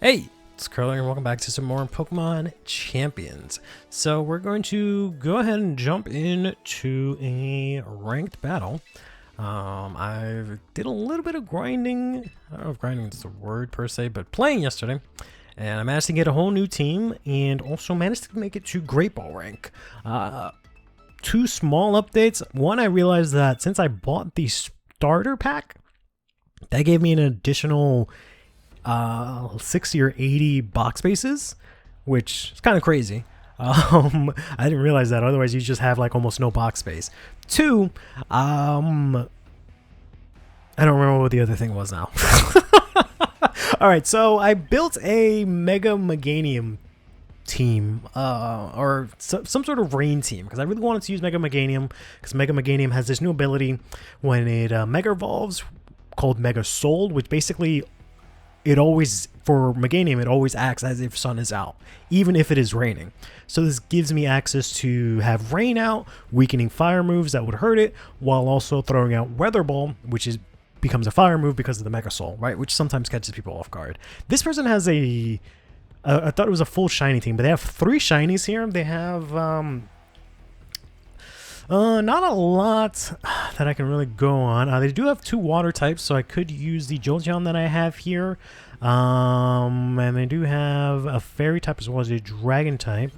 Hey, it's Curly and welcome back to some more Pokemon Champions. So we're going to go ahead and jump into a ranked battle. I did a little bit of grinding. I don't know if grinding is the word per se, but playing yesterday. And I managed to get a whole new team and also managed to make it to Great Ball rank. Two small updates. One, I realized that since I bought the starter pack, that gave me an additional 60 or 80 box spaces, which is kind of crazy. I didn't realize that. Otherwise, you just have like almost no box space. Two, I don't remember what the other thing was now. All right, so I built a Mega Meganium team, or some sort of rain team, because I really wanted to use Mega Meganium, because Mega Meganium has this new ability when it Mega Evolves called Mega Soul, which basically it always, for Meganium, it always acts as if sun is out, even if it is raining. So this gives me access to have rain out, weakening fire moves that would hurt it, while also throwing out Weather Ball, which becomes a fire move because of the Mega Soul, right? Which sometimes catches people off guard. This person has I thought it was a full shiny team, but they have 3 shinies here. They have not a lot that I can really go on. They do have 2 water types, so I could use the Jolteon that I have here. And they do have a fairy type as well as a dragon type.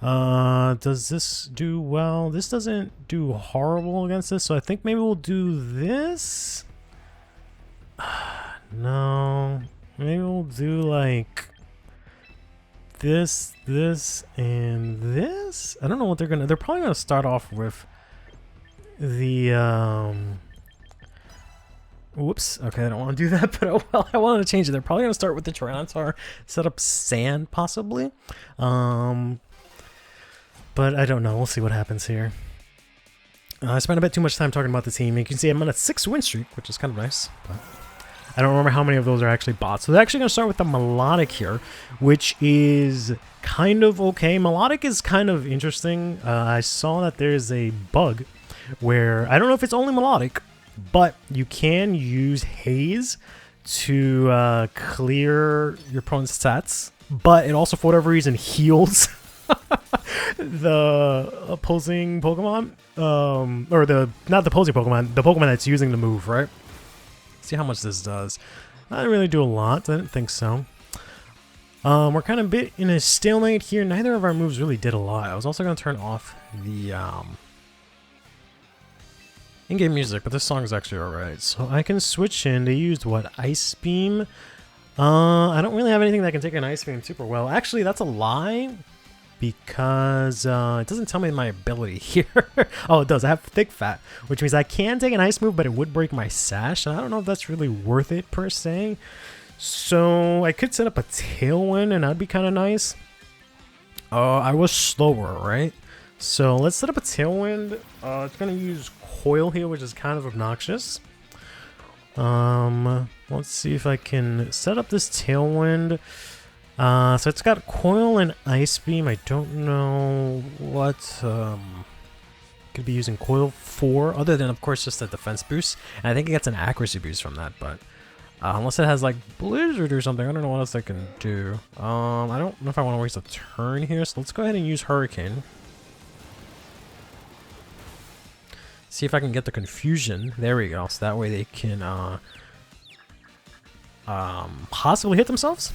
Does this do well? This doesn't do horrible against this, so I think maybe we'll do this. No, maybe we'll do like this, and this. I don't know what they're probably gonna start off with the whoops, okay, I don't want to do that, but well, I wanted to change it. They're probably gonna start with the Tyranitar, set up Sand possibly, but I don't know. We'll see what happens here. I spent a bit too much time talking about the team. You can see I'm on a 6 win streak, which is kind of nice, but I don't remember how many of those are actually bots. So they're actually going to start with the Melodic here, which is kind of okay. Melodic is kind of interesting. I saw that there's a bug where, I don't know if it's only Melodic, but you can use Haze to clear your opponent's stats, but it also, for whatever reason, heals the opposing Pokemon. Or not the opposing Pokemon, the Pokemon that's using the move, right? See how much this does. I didn't really do a lot. I didn't think so. We're kind of a bit in a stalemate here. Neither of our moves really did a lot. I was also going to turn off the in-game music, but this song is actually alright. So I can switch in. They used what? Ice Beam? I don't really have anything that can take an Ice Beam super well. Actually, that's a lie, because it doesn't tell me my ability here. Oh, it does. I have Thick Fat, which means I can take an ice move, but it would break my sash, and I don't know if that's really worth it per se. So I could set up a Tailwind, and that'd be kind of nice. I was slower, right? So let's set up a Tailwind. It's going to use Coil here, which is kind of obnoxious. Let's see if I can set up this Tailwind. So it's got Coil and Ice Beam. I don't know what could be using Coil for, other than, of course, just a defense boost. And I think it gets an accuracy boost from that, but unless it has like Blizzard or something, I don't know what else I can do. I don't know if I want to waste a turn here, so let's go ahead and use Hurricane. See if I can get the confusion. There we go. So that way they can possibly hit themselves.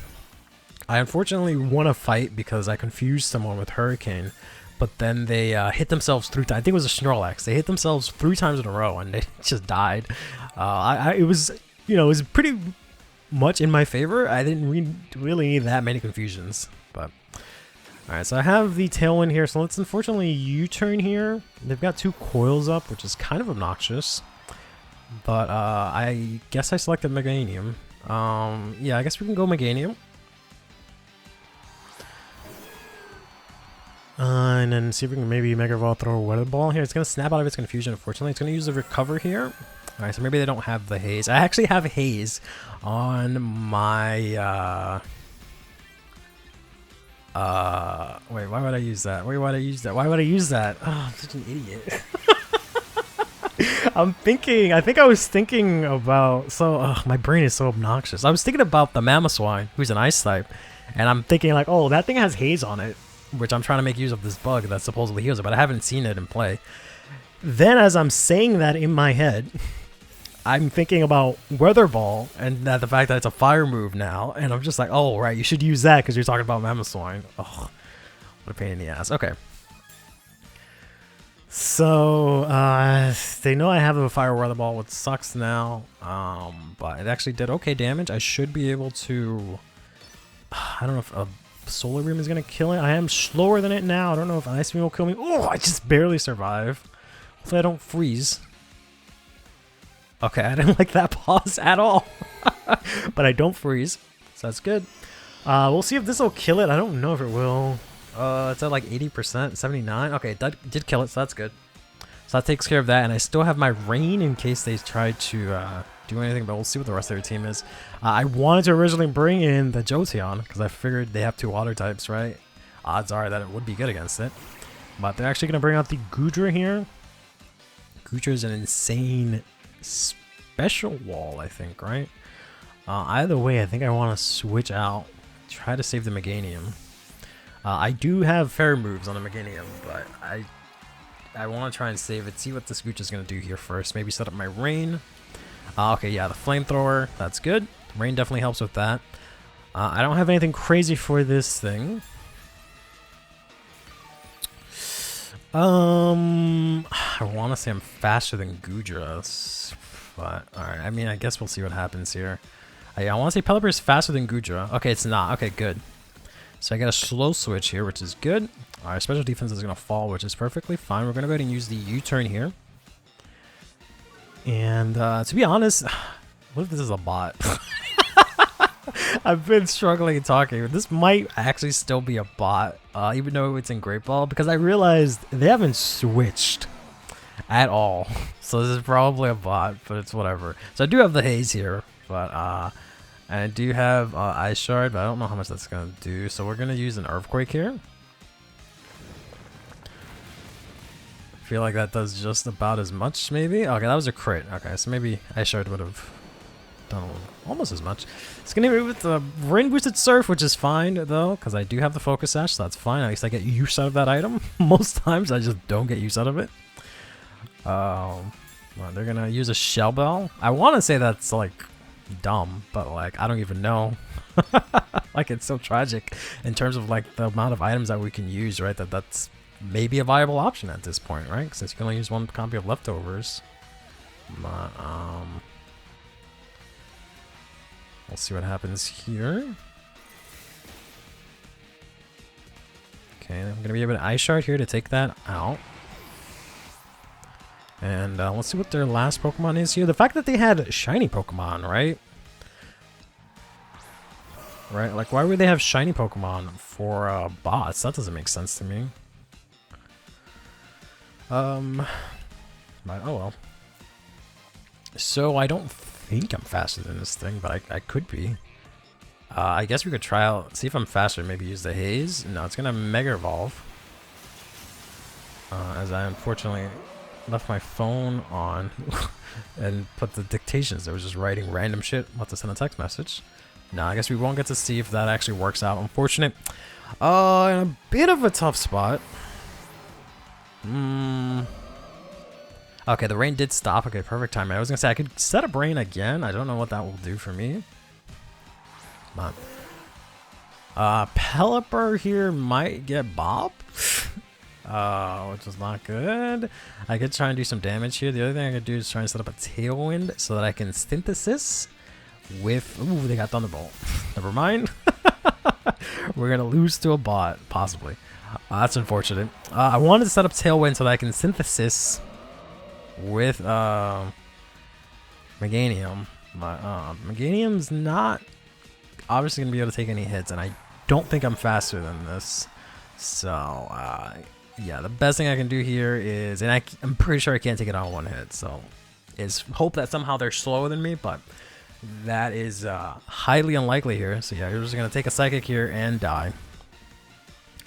I unfortunately won a fight because I confused someone with Hurricane, but then they hit themselves 3 times. I think it was a Snorlax. They hit themselves 3 times in a row and they just died. It was, it was pretty much in my favor. I didn't really need that many confusions, but all right. So I have the Tailwind here. So let's unfortunately U-turn here. They've got 2 coils up, which is kind of obnoxious, but I guess I selected Meganium. Yeah, I guess we can go Meganium. And then see if we can maybe Mega Evolve, throw a Weather Ball here. It's going to snap out of its confusion, unfortunately. It's going to use the Recover here. Alright, so maybe they don't have the Haze. I actually have Haze on my... wait, why would I use that? Wait, why would I use that? Why would I use that? Oh, I'm such an idiot. I think I was thinking about, my brain is so obnoxious. I was thinking about the Mamoswine, who's an ice type, and I'm thinking like, oh, that thing has haze on it, which I'm trying to make use of this bug that supposedly heals it, but I haven't seen it in play. Then as I'm saying that in my head, I'm thinking about Weather Ball and the fact that it's a fire move now, and I'm just like, oh, right, you should use that because you're talking about Mamoswine. Oh, what a pain in the ass. Okay. So, they know I have a Fire Weather Ball, which sucks now, but it actually did okay damage. I should be able to, I don't know if a Solar Beam is going to kill it. I am slower than it now. I don't know if Ice Beam will kill me. Oh, I just barely survive. Hopefully I don't freeze. Okay, I didn't like that pause at all, but I don't freeze, so that's good. We'll see if this will kill it. I don't know if it will. It's at like 80%, 79. Okay, that did kill it, so that's good. So that takes care of that, and I still have my Rain in case they try to do anything, but we'll see what the rest of their team is. I wanted to originally bring in the Jolteon, because I figured they have 2 water types, right? Odds are that it would be good against it. But they're actually going to bring out the Goodra here. Goodra is an insane special wall, I think, right? Either way, I think I want to switch out, try to save the Meganium. I do have fair moves on the Meganium, but I want to try and save it, see what the Scooch is going to do here first. Maybe set up my Rain. Okay, yeah, the Flamethrower, that's good. Rain definitely helps with that. I don't have anything crazy for this thing. I want to say I'm faster than Goodra, but alright, I mean, I guess we'll see what happens here. I want to say Pelipper is faster than Goodra. Okay, it's not. Okay, good. So I got a slow switch here, which is good. Our special defense is going to fall, which is perfectly fine. We're going to go ahead and use the U-turn here. And to be honest, what if this is a bot? I've been struggling talking. This might actually still be a bot, even though it's in Great Ball, because I realized they haven't switched at all. So this is probably a bot, but it's whatever. So I do have the haze here, but I do have Ice Shard, but I don't know how much that's going to do. So we're going to use an Earthquake here. I feel like that does just about as much, maybe. Okay, that was a crit. Okay, so maybe Ice Shard would have done almost as much. It's going to be with the Rain Boosted Surf, which is fine, though, because I do have the Focus Sash, so that's fine. At least I get use out of that item. Most times, I just don't get use out of it. Well, they're going to use a Shell Bell. I want to say that's, like, dumb, but, like, I don't even know. Like, it's so tragic in terms of, like, the amount of items that we can use, right? That's maybe a viable option at this point, right? Since you can only use 1 copy of Leftovers. But, we'll see what happens here. Okay, I'm going to be able to Ice Shard here to take that out. And let's see what their last Pokemon is here. The fact that they had shiny Pokemon, right? Right, like why would they have shiny Pokemon for bots? That doesn't make sense to me. But oh well. So I don't think I'm faster than this thing, but I could be. I guess we could try out, see if I'm faster, maybe use the Haze. No, it's gonna Mega Evolve. As I unfortunately left my phone on and put the dictations. I was just writing random shit. About to send a text message. No, I guess we won't get to see if that actually works out. Unfortunate. In a bit of a tough spot. Okay, the rain did stop. Okay, perfect timing. I was gonna say I could set up rain again. I don't know what that will do for me. Come on. Pelipper here might get Bob. Which is not good. I could try and do some damage here. The other thing I could do is try and set up a Tailwind so that I can Synthesis with... Ooh, they got Thunderbolt. Never mind. We're going to lose to a bot, possibly. That's unfortunate. I wanted to set up Tailwind so that I can Synthesis with Meganium. But Meganium's not obviously going to be able to take any hits, and I don't think I'm faster than this. So, yeah, the best thing I can do here is, and I'm pretty sure I can't take it on one hit, so is hope that somehow they're slower than me, but that is highly unlikely here. So yeah, you're just going to take a Psychic here and die.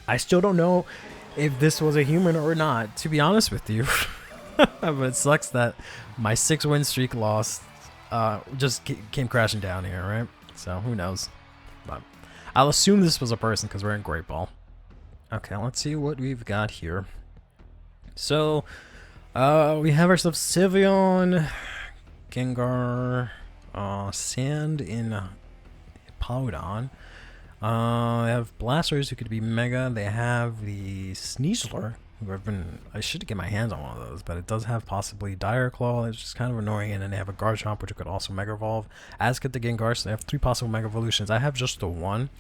I still don't know if this was a human or not, to be honest with you. But it sucks that my 6-win streak lost just came crashing down here, right? So who knows? But I'll assume this was a person because we're in Great Ball. Okay, let's see what we've got here. So we have ourselves Sylveon, Gengar, Sand in Hippowdon. They have Blasters who could be Mega. They have the Sneasler, who I should get my hands on one of those, but it does have possibly Dire Claw. It's just kind of annoying. And then they have a Garchomp, which could also Mega Evolve. As could the Gengar, so they have 3 possible Mega Evolutions. I have just the one.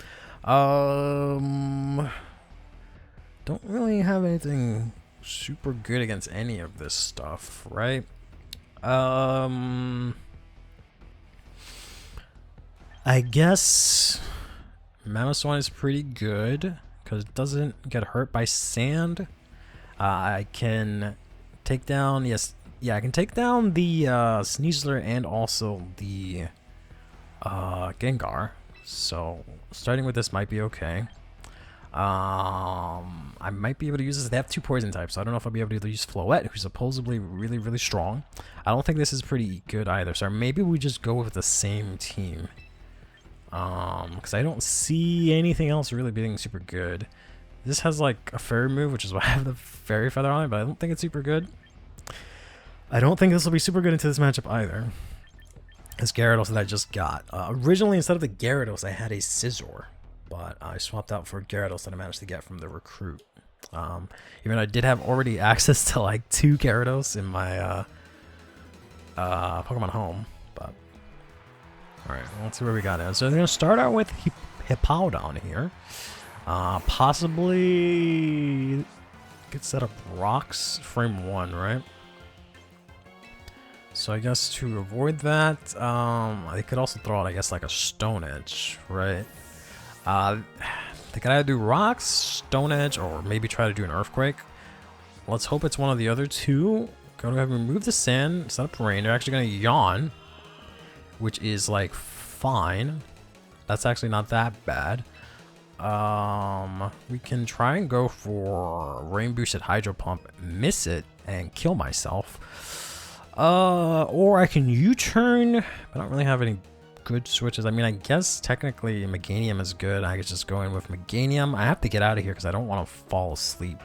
Don't really have anything super good against any of this stuff, right? I guess Mamoswine is pretty good because it doesn't get hurt by sand. I can take down, I can take down the Sneasler and also the Gengar. So starting with this might be okay. I might be able to use this. They have 2 poison types, so I don't know if I'll be able to use Floette, who's supposedly really, really strong. I don't think this is pretty good either, so maybe we just go with the same team. Because I don't see anything else really being super good. This has like a fairy move, which is why I have the fairy feather on it, but I don't think it's super good. I don't think this will be super good into this matchup either. This Gyarados that I just got. Originally, instead of the Gyarados, I had a Scizor, but I swapped out for Gyarados that I managed to get from the recruit. Even though I did have already access to like 2 Gyarados in my Pokemon Home, but alright, let's see where we got it. So they're gonna start out with Hippowdon here. Possibly get set up rocks frame 1, right? So I guess to avoid that, they could also throw out, I guess, like a Stone Edge, right? They could either do rocks, Stone Edge, or maybe try to do an Earthquake. Let's hope it's one of the other 2. Go ahead and remove the sand, set up rain. They're actually going to yawn, which is like fine. That's actually not that bad. We can try and go for Rain Boosted Hydro Pump, miss it, and kill myself. Or I can U-turn. I don't really have any good switches. I mean, I guess technically Meganium is good. I could just go in with Meganium. I have to get out of here because I don't want to fall asleep.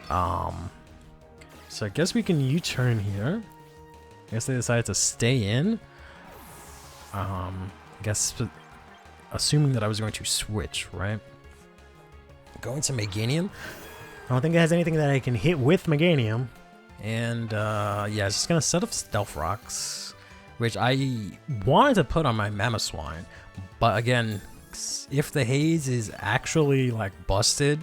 So I guess we can U-turn here. I guess they decided to stay in. I guess assuming that I was going to switch, right? Going to Meganium. I don't think it has anything that I can hit with Meganium. And yeah, it's just gonna set up Stealth Rocks, which I wanted to put on my Mamoswine, but again, if the haze is actually like busted,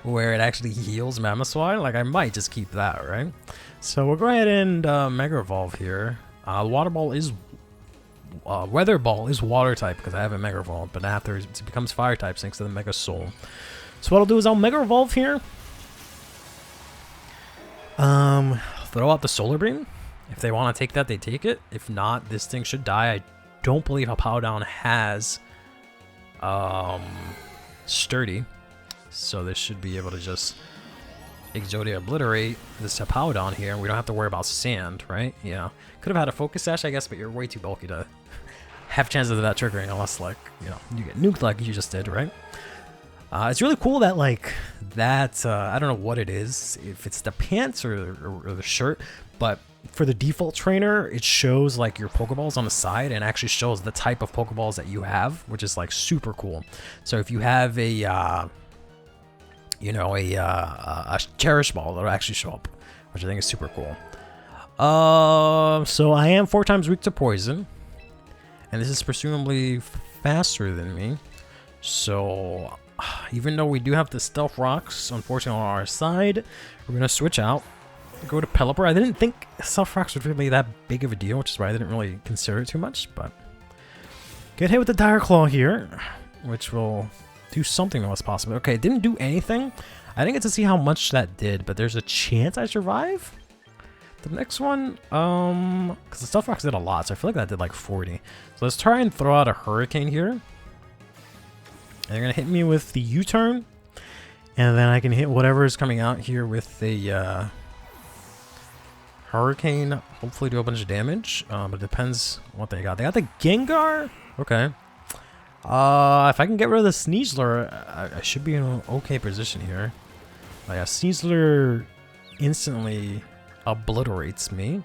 where it actually heals Mamoswine, like I might just keep that, right? So we'll go ahead and Mega Evolve here. Weather Ball is Water type because I have a Mega Evolve, but after it becomes Fire type thanks to the Mega Soul. So what I'll do is I'll Mega Evolve here. Throw out the Solar Beam. If they want to take that, they take it. If not, this thing should die. I don't believe Hippowdon has Sturdy, so this should be able to just Exodia Obliterate this Hippowdon here. We don't have to worry about sand, right? Yeah. Could have had a Focus Sash, I guess, but you're way too bulky to have chances of that triggering unless, like, you know, you get nuked like you just did, right? It's really cool that, like, that, I don't know what it is, if it's the pants or the shirt, but for the default trainer, it shows, like, your Pokeballs on the side and actually shows the type of Pokeballs that you have, which is, like, super cool. So if you have a, you know, a Cherish Ball, that'll actually show up, which I think is super cool. So I am 4 times weak to Poison, and this is presumably faster than me, so even though we do have the Stealth Rocks, unfortunately, on our side, we're going to switch out, go to Pelipper. I didn't think Stealth Rocks would really be that big of a deal, which is why I didn't really consider it too much, but get hit with the Dire Claw here, which will do something that was possible. Okay, it didn't do anything. I didn't get to see how much that did, but there's a chance I survive. The next one, because the Stealth Rocks did a lot, so I feel like that did like 40. So let's try and throw out a Hurricane here. And they're going to hit me with the U-turn. And then I can hit whatever is coming out here with the Hurricane, hopefully do a bunch of damage, but it depends what they got. They got the Gengar? Okay. If I can get rid of the Sneasler, I should be in an okay position here. Yeah, Sneasler instantly obliterates me.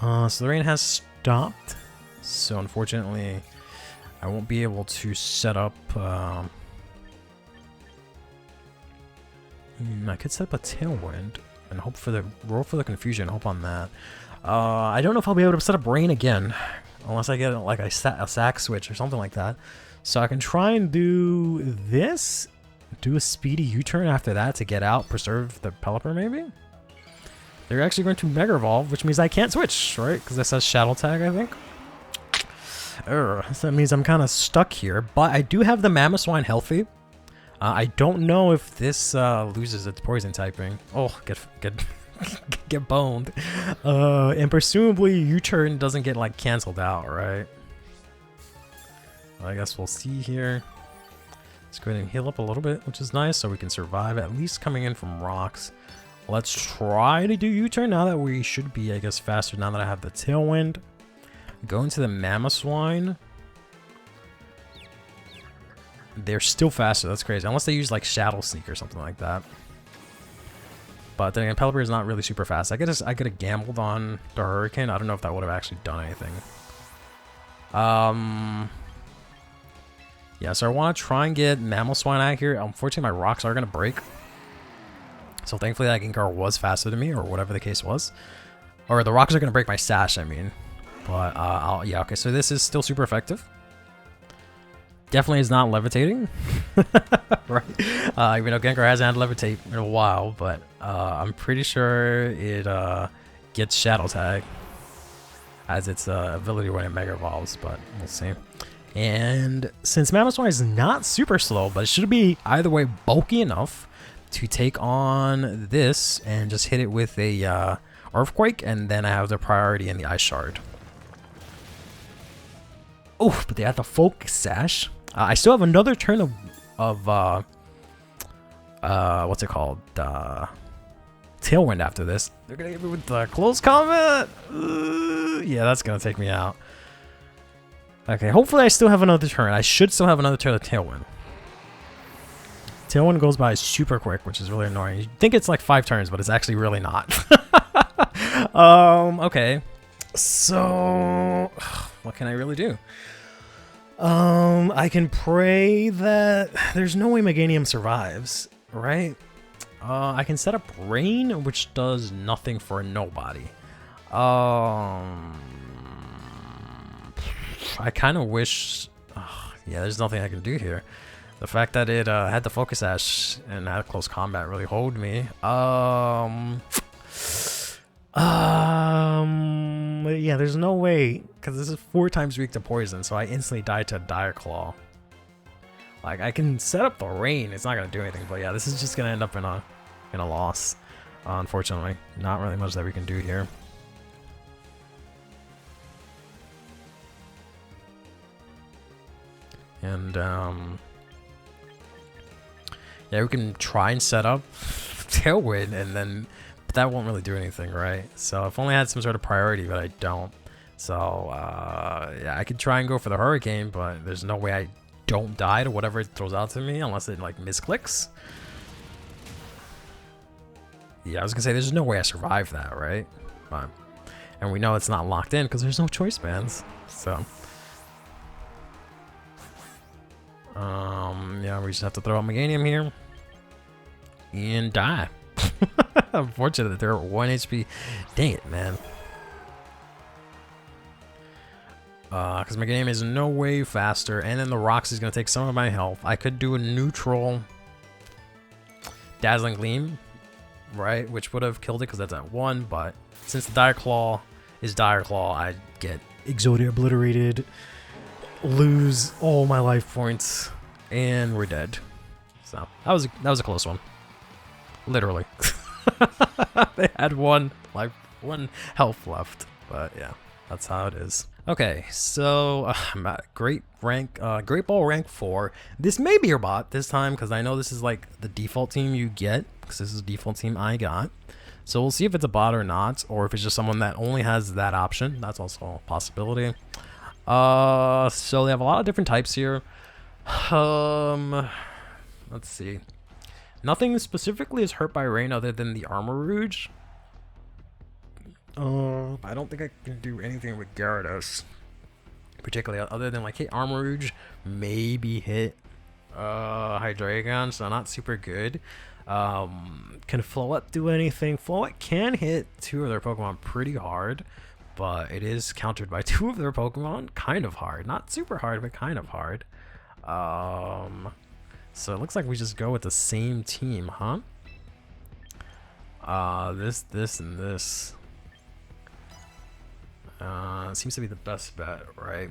So the rain has stopped. So unfortunately, I won't be able to set up... I could set up a Tailwind and hope for the roll for the confusion. Hope on that. I don't know if I'll be able to set up rain again, unless I get like a sack switch or something like that. So I can try and do this, do a speedy U-turn after that to get out, preserve the Pelipper maybe. They're actually going to Mega Evolve, which means I can't switch, right? Because this says Shadow Tag, I think. So that means I'm kind of stuck here, but I do have the Mamoswine healthy. I don't know if this loses its poison typing. Oh, get boned. And presumably U-turn doesn't get like canceled out, right? I guess we'll see here. Let's go ahead and heal up a little bit, which is nice, so we can survive at least coming in from rocks. Let's try to do U-turn now that we should be, I guess, faster now that I have the Tailwind. Go into the Mamoswine. They're still faster. That's crazy. Unless they use like Shadow Sneak or something like that. But then again, Pelipper is not really super fast. I could have gambled on the Hurricane. I don't know if that would have actually done anything. Yeah, so I want to try and get Mamoswine out here. Unfortunately, my rocks are going to break. So thankfully that Gengar was faster than me, or whatever the case was. Or the rocks are going to break my sash, I mean. But, yeah, okay, so this is still super effective. Definitely is not levitating. Right. Even though Gengar hasn't had levitate in a while, but I'm pretty sure it gets Shadow Tag as its ability when it Mega Evolves, but we'll see. And since Mamoswine is not super slow, but it should be either way bulky enough to take on this and just hit it with a Earthquake, and then I have the priority in the Ice Shard. Oh, but they have the Focus Sash. I still have another turn of what's it called? Tailwind after this. They're gonna get me with the Close Combat. Yeah, that's gonna take me out. Okay, hopefully I still have another turn. I should still have another turn of Tailwind. Tailwind goes by super quick, which is really annoying. You think it's like 5 turns, but it's actually really not. Okay. So, what can I really do? I can pray that there's no way Meganium survives, right? I can set up Rain, which does nothing for nobody. I kind of wish... yeah, there's nothing I can do here. The fact that it had the Focus Sash and had close combat really hold me. Yeah, there's no way, because this is 4 times weak to poison, so I instantly die to Dire Claw. Like, I can set up the Rain, it's not gonna do anything, but yeah, this is just gonna end up in a loss. Unfortunately, not really much that we can do here. And yeah, we can try and set up Tailwind, and then but that won't really do anything, right? So if only I had some sort of priority, but I don't. So yeah, I could try and go for the Hurricane, but there's no way I don't die to whatever it throws out to me unless it like misclicks. Yeah, I was gonna say there's no way I survive that, right? But, and we know it's not locked in because there's no choice bands. So yeah, we just have to throw out Meganium here and die. Unfortunate that they're at 1 HP. Dang it, man. Because Meganium is no way faster, and then the Rocks is going to take some of my health. I could do a neutral Dazzling Gleam, right? Which would have killed it because that's at 1, but since the Dire Claw is Dire Claw, I get Exodia obliterated, lose all my life points, and we're dead. So that was a close one. Literally. They had one health left, but yeah, that's how it is. Okay, so I'm at Great Ball rank 4. This may be your bot this time because I know this is like the default team you get because this is the default team I got. So we'll see if it's a bot or not, or if it's just someone that only has that option. That's also a possibility. So they have a lot of different types here. Let's see. Nothing specifically is hurt by rain other than the Armor Rouge. I don't think I can do anything with Gyarados, particularly other than like hit Armor Rouge, maybe hit Hydreigon, so not super good. Can Floette do anything? Floette can hit 2 of their Pokemon pretty hard, but it is countered by 2 of their Pokemon kind of hard. Not super hard, but kind of hard. So it looks like we just go with the same team, huh? This, and this. Seems to be the best bet, right?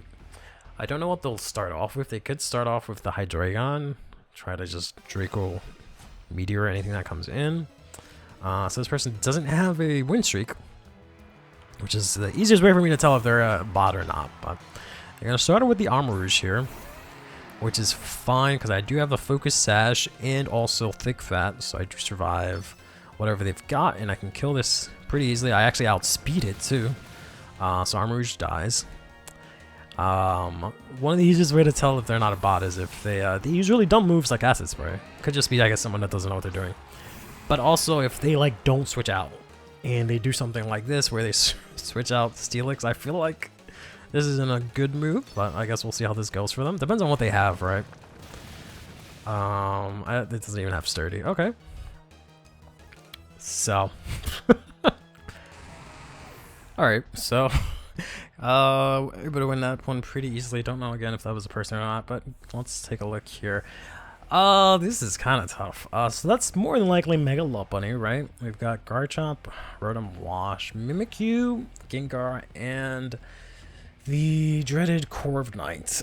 I don't know what they'll start off with. They could start off with the Hydreigon, try to just Draco Meteor anything that comes in. So this person doesn't have a win streak, which is the easiest way for me to tell if they're a bot or not. But they're gonna start with the Armor Rouge here, which is fine because I do have the Focus Sash and also Thick Fat, so I do survive whatever they've got, and I can kill this pretty easily. I actually outspeed it too. So Armor Rouge dies. One of the easiest way to tell if they're not a bot is if they use really dumb moves like Acid Spray. Could just be, I guess, someone that doesn't know what they're doing. But also if they like don't switch out and they do something like this where they switch out Steelix, I feel like this isn't a good move, but I guess we'll see how this goes for them. Depends on what they have, right? It doesn't even have Sturdy. Okay. So alright, so able to win that one pretty easily. Don't know again if that was a person or not, but let's take a look here. This is kind of tough. So that's more than likely Mega Lopunny, right? We've got Garchomp, Rotom Wash, Mimikyu, Gengar, and the dreaded Corviknight.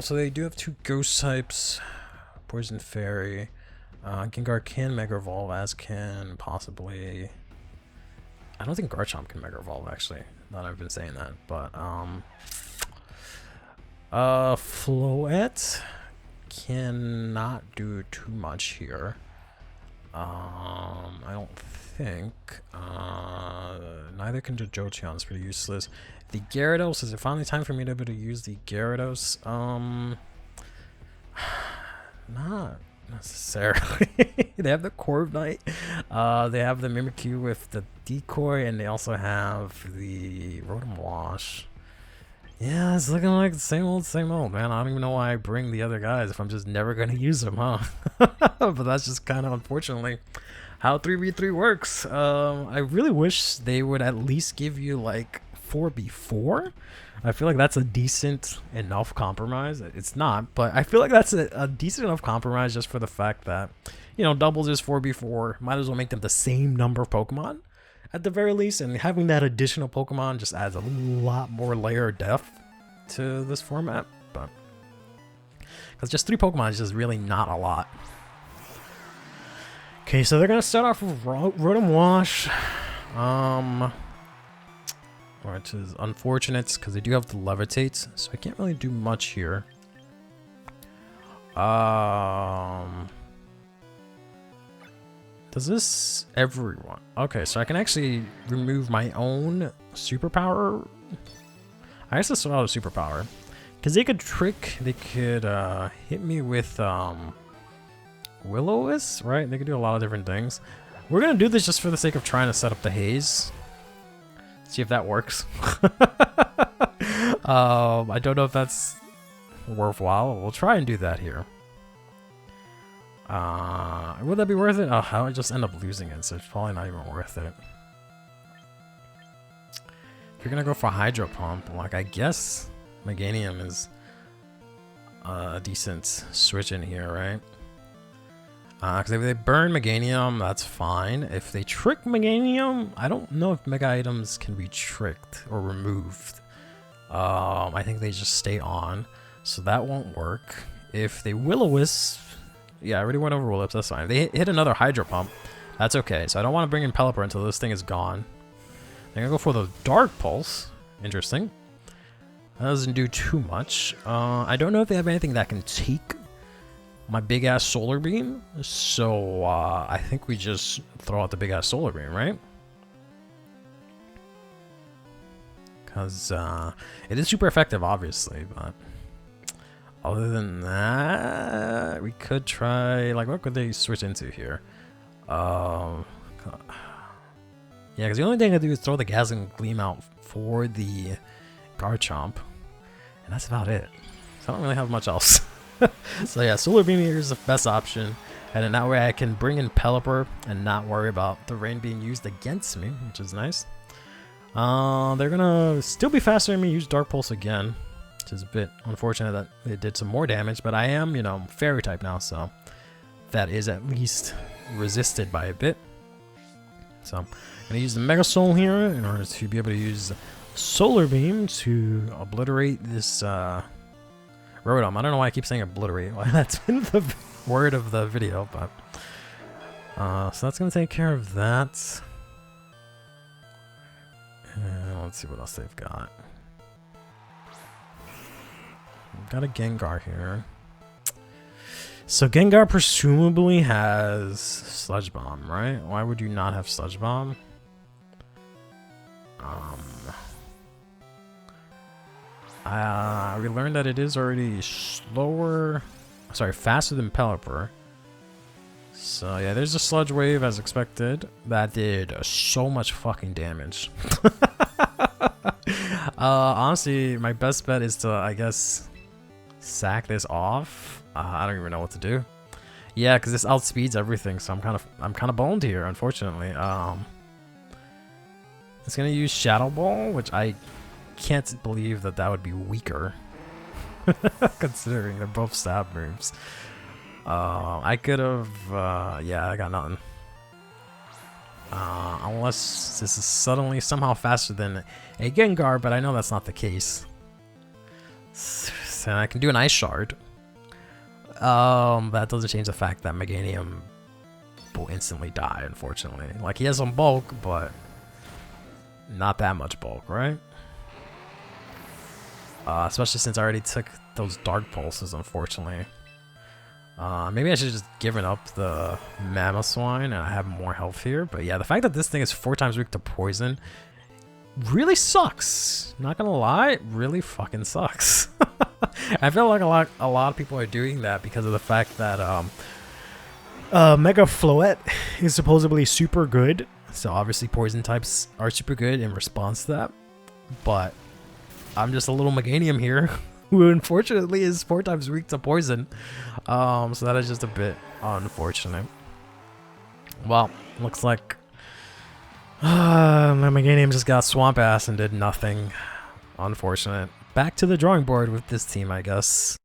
So they do have 2 ghost types, Poison Fairy. Gengar can Mega Evolve, as can possibly. I don't think Garchomp can Mega Evolve, actually. Not I've been saying that, but Floette cannot do too much here. I don't think. Neither can do Jolteon. It's pretty useless. The Gyarados, is it finally time for me to be able to use the Gyarados? Not necessarily. They have the Corviknight. They have the Mimikyu with the Decoy, and they also have the Rotom Wash. Yeah, it's looking like the same old, man. I don't even know why I bring the other guys if I'm just never going to use them, huh? But that's just kind of unfortunately how 3v3 works. I really wish they would at least give you like 4v4. I feel like that's a decent enough compromise. It's not, but I feel like that's a decent enough compromise just for the fact that, you know, doubles is 4v4. Might as well make them the same number of Pokemon at the very least, and having that additional Pokemon just adds a lot more layer of depth to this format. But because just 3 Pokemon is just really not a lot. Okay, so they're gonna start off with Rotom Wash, which is unfortunate because they do have the Levitate, so I can't really do much here. Does this everyone? Okay, so I can actually remove my own superpower. I guess that's not a superpower. Because they could they could hit me with Will-O-Wisp, right? They could do a lot of different things. We're going to do this just for the sake of trying to set up the haze. See if that works. I don't know if that's worthwhile. We'll try and do that here. Would that be worth it? Oh, I would just end up losing it, so it's probably not even worth it. If you're gonna go for Hydro Pump, like I guess Meganium is a decent switch in here, right? Because if they burn Meganium, that's fine. If they trick Meganium, I don't know if Mega Items can be tricked or removed. I think they just stay on, so that won't work. If they Will-O-Wisp, yeah, I already went over Will-O-Wisp, that's fine. If they hit another Hydro Pump, that's okay. So I don't want to bring in Pelipper until this thing is gone. They're gonna go for the Dark Pulse. Interesting. That doesn't do too much. I don't know if they have anything that can take my big ass solar beam. So I think we just throw out the big ass solar beam, right? Because it is super effective, obviously, but other than that, we could try, like, what could they switch into here? Yeah, because the only thing I do is throw the Dazzling Gleam out for the Garchomp, and that's about it. So I don't really have much else. So yeah, Solar Beam here is the best option, and then that way I can bring in Pelipper and not worry about the rain being used against me, which is nice. They're gonna still be faster than me, use Dark Pulse again, which is a bit unfortunate that it did some more damage, but I am, you know, Fairy type now, so that is at least resisted by a bit. So I'm gonna use the Mega Soul here in order to be able to use Solar Beam to obliterate this Rotom. I don't know why I keep saying obliterate, why that's been the word of the video, but so that's gonna take care of that. Let's see what else they've got. We've got a Gengar here. So Gengar presumably has Sludge Bomb, right? Why would you not have Sludge Bomb? We learned that it is already faster than Pelipper. So yeah, there's a Sludge Wave as expected. That did so much fucking damage. Honestly, my best bet is to, I guess, sack this off. I don't even know what to do. Yeah, because this outspeeds everything, so I'm kind of boned here, unfortunately. It's gonna use Shadow Ball, which I can't believe that would be weaker, considering they're both stab moves. I could have, yeah, I got nothing. Unless this is suddenly somehow faster than a Gengar, but I know that's not the case. So I can do an Ice Shard. That doesn't change the fact that Meganium will instantly die, unfortunately. Like, he has some bulk, but not that much bulk, right? Especially since I already took those Dark Pulses, unfortunately. Maybe I should have just given up the Mamoswine and I have more health here. But yeah, the fact that this thing is 4 times weak to poison really sucks. Not gonna lie, it really fucking sucks. I feel like a lot of people are doing that because of the fact that Mega Floette is supposedly super good. So obviously poison types are super good in response to that. But I'm just a little Meganium here, who unfortunately is 4 times weak to poison. So that is just a bit unfortunate. Well, looks like my Meganium just got Swamp Ass and did nothing. Unfortunate. Back to the drawing board with this team, I guess.